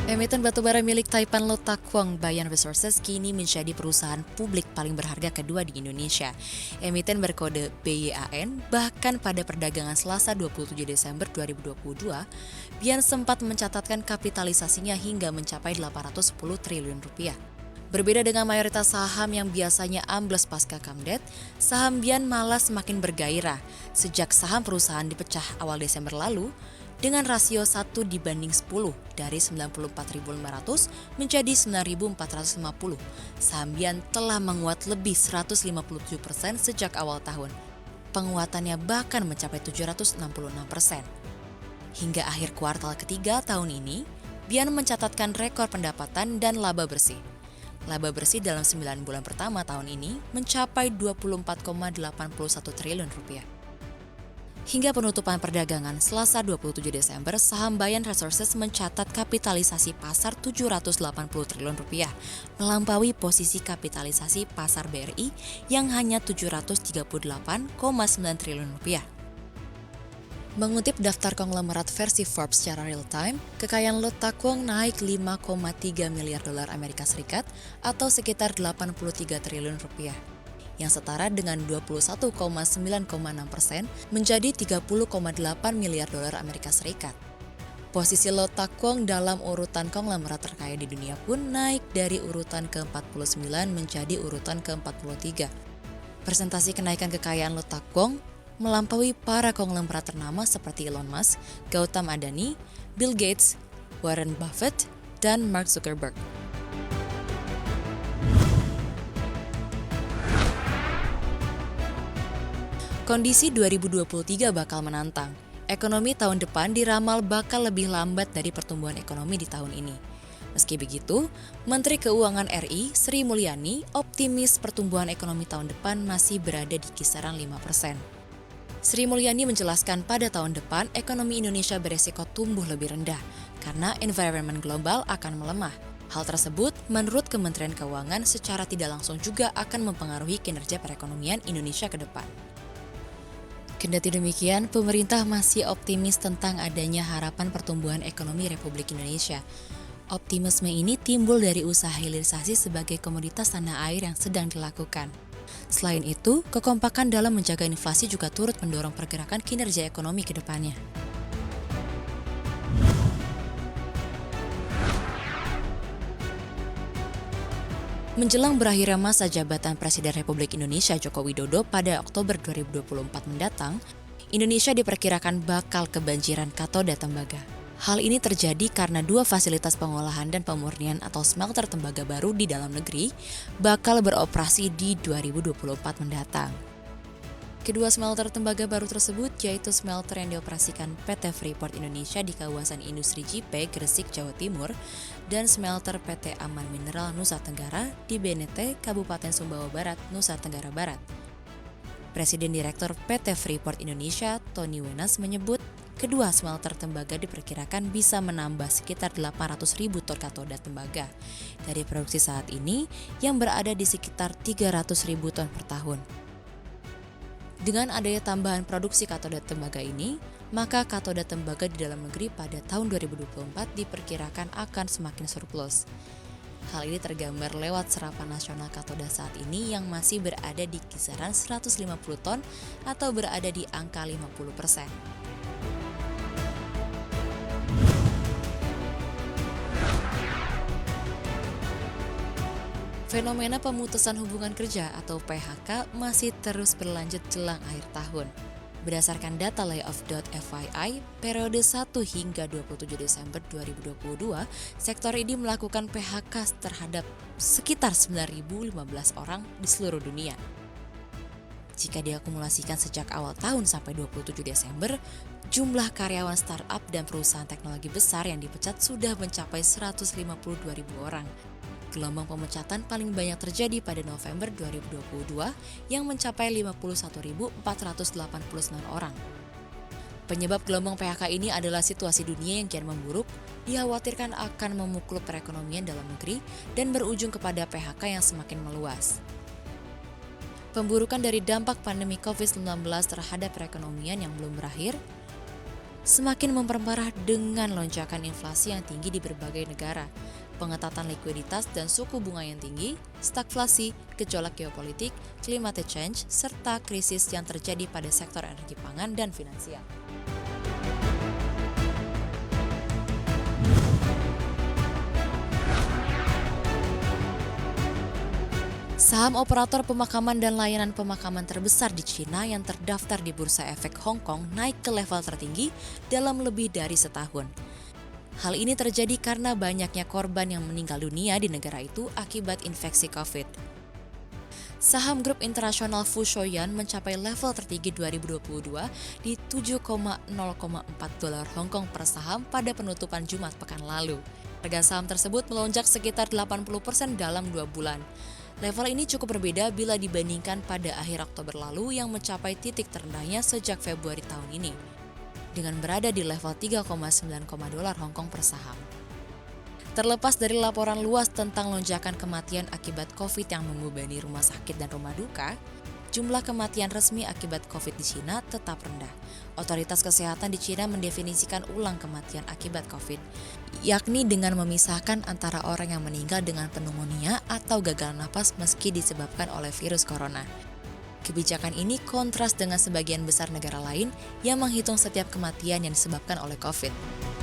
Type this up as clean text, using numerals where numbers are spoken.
Emiten batubara milik Taipan Lotakwang Bayan Resources kini menjadi perusahaan publik paling berharga kedua di Indonesia. Emiten berkode BYAN, bahkan pada perdagangan Selasa 27 Desember 2022, Bayan sempat mencatatkan kapitalisasinya hingga mencapai 810 triliun rupiah. Berbeda dengan mayoritas saham yang biasanya ambles pasca Kamdet, saham Bayan malah semakin bergairah sejak saham perusahaan dipecah awal Desember lalu dengan rasio 1:10 dari 94.500 menjadi 9.450. Saham Bayan telah menguat lebih 157% sejak awal tahun. Penguatannya bahkan mencapai 766%. Hingga akhir kuartal ketiga tahun ini, Bayan mencatatkan rekor pendapatan dan laba bersih. Laba bersih dalam 9 bulan pertama tahun ini mencapai 24,81 triliun rupiah. Hingga penutupan perdagangan Selasa 27 Desember, saham Bayan Resources mencatat kapitalisasi pasar 780 triliun rupiah, melampaui posisi kapitalisasi pasar BRI yang hanya 738,9 triliun rupiah. Mengutip daftar konglomerat versi Forbes secara real time, kekayaan Lotakwang naik 5,3 miliar dolar Amerika Serikat atau sekitar 83 triliun rupiah, yang setara dengan 21,9,6% menjadi 30,8 miliar dolar Amerika Serikat. Posisi Lotakwang dalam urutan konglomerat terkaya di dunia pun naik dari urutan ke-49 menjadi urutan ke-43. Presentasi kenaikan kekayaan Lotakwang melampaui para konglomerat ternama seperti Elon Musk, Gautam Adani, Bill Gates, Warren Buffett, dan Mark Zuckerberg. Kondisi 2023 bakal menantang. Ekonomi tahun depan diramal bakal lebih lambat dari pertumbuhan ekonomi di tahun ini. Meski begitu, Menteri Keuangan RI Sri Mulyani optimis pertumbuhan ekonomi tahun depan masih berada di kisaran 5%. Sri Mulyani menjelaskan pada tahun depan ekonomi Indonesia beresiko tumbuh lebih rendah karena environment global akan melemah. Hal tersebut menurut Kementerian Keuangan secara tidak langsung juga akan mempengaruhi kinerja perekonomian Indonesia ke depan. Kendati demikian, pemerintah masih optimis tentang adanya harapan pertumbuhan ekonomi Republik Indonesia. Optimisme ini timbul dari usaha hilirisasi sebagai komoditas tanah air yang sedang dilakukan. Selain itu, kekompakan dalam menjaga inflasi juga turut mendorong pergerakan kinerja ekonomi ke depannya. Menjelang berakhirnya masa jabatan Presiden Republik Indonesia Joko Widodo pada Oktober 2024 mendatang, Indonesia diperkirakan bakal kebanjiran katoda tembaga. Hal ini terjadi karena dua fasilitas pengolahan dan pemurnian atau smelter tembaga baru di dalam negeri bakal beroperasi di 2024 mendatang. Kedua smelter tembaga baru tersebut yaitu smelter yang dioperasikan PT Freeport Indonesia di kawasan industri JIPE, Gresik, Jawa Timur, dan smelter PT Aman Mineral Nusa Tenggara di BNT, Kabupaten Sumbawa Barat, Nusa Tenggara Barat. Presiden Direktur PT Freeport Indonesia, Tony Wenas, menyebut kedua smelter tembaga diperkirakan bisa menambah sekitar 800.000 ton katoda tembaga dari produksi saat ini yang berada di sekitar 300.000 ton per tahun. Dengan adanya tambahan produksi katoda tembaga ini, maka katoda tembaga di dalam negeri pada tahun 2024 diperkirakan akan semakin surplus. Hal ini tergambar lewat serapan nasional katoda saat ini yang masih berada di kisaran 150 ton atau berada di angka 50%. Fenomena pemutusan hubungan kerja atau PHK masih terus berlanjut jelang akhir tahun. Berdasarkan data layoff.fyi, periode 1 hingga 27 Desember 2022, sektor ini melakukan PHK terhadap sekitar 9.015 orang di seluruh dunia. Jika diakumulasikan sejak awal tahun sampai 27 Desember, jumlah karyawan startup dan perusahaan teknologi besar yang dipecat sudah mencapai 152.000 orang. Gelombang pemecatan paling banyak terjadi pada November 2022 yang mencapai 51.489 orang. Penyebab gelombang PHK ini adalah situasi dunia yang kian memburuk, dikhawatirkan akan memukul perekonomian dalam negeri dan berujung kepada PHK yang semakin meluas. Pemburukan dari dampak pandemi COVID-19 terhadap perekonomian yang belum berakhir, semakin memperparah dengan lonjakan inflasi yang tinggi di berbagai negara, pengetatan likuiditas dan suku bunga yang tinggi, stagflasi, gejolak geopolitik, climate change, serta krisis yang terjadi pada sektor energi pangan dan finansial. Saham operator pemakaman dan layanan pemakaman terbesar di Cina yang terdaftar di Bursa Efek Hong Kong naik ke level tertinggi dalam lebih dari setahun. Hal ini terjadi karena banyaknya korban yang meninggal dunia di negara itu akibat infeksi COVID. Saham grup internasional Fushoyan mencapai level tertinggi 2022 di 7,0,4 dolar Hong Kong per saham pada penutupan Jumat pekan lalu. Harga saham tersebut melonjak sekitar 80% dalam 2 bulan. Level ini cukup berbeda bila dibandingkan pada akhir Oktober lalu yang mencapai titik terendahnya sejak Februari tahun ini, dengan berada di level 3,9 dolar Hong Kong per saham. Terlepas dari laporan luas tentang lonjakan kematian akibat COVID yang membebani rumah sakit dan rumah duka, jumlah kematian resmi akibat COVID di Cina tetap rendah. Otoritas kesehatan di Cina mendefinisikan ulang kematian akibat COVID, yakni dengan memisahkan antara orang yang meninggal dengan pneumonia atau gagal napas meski disebabkan oleh virus corona. Kebijakan ini kontras dengan sebagian besar negara lain yang menghitung setiap kematian yang disebabkan oleh COVID.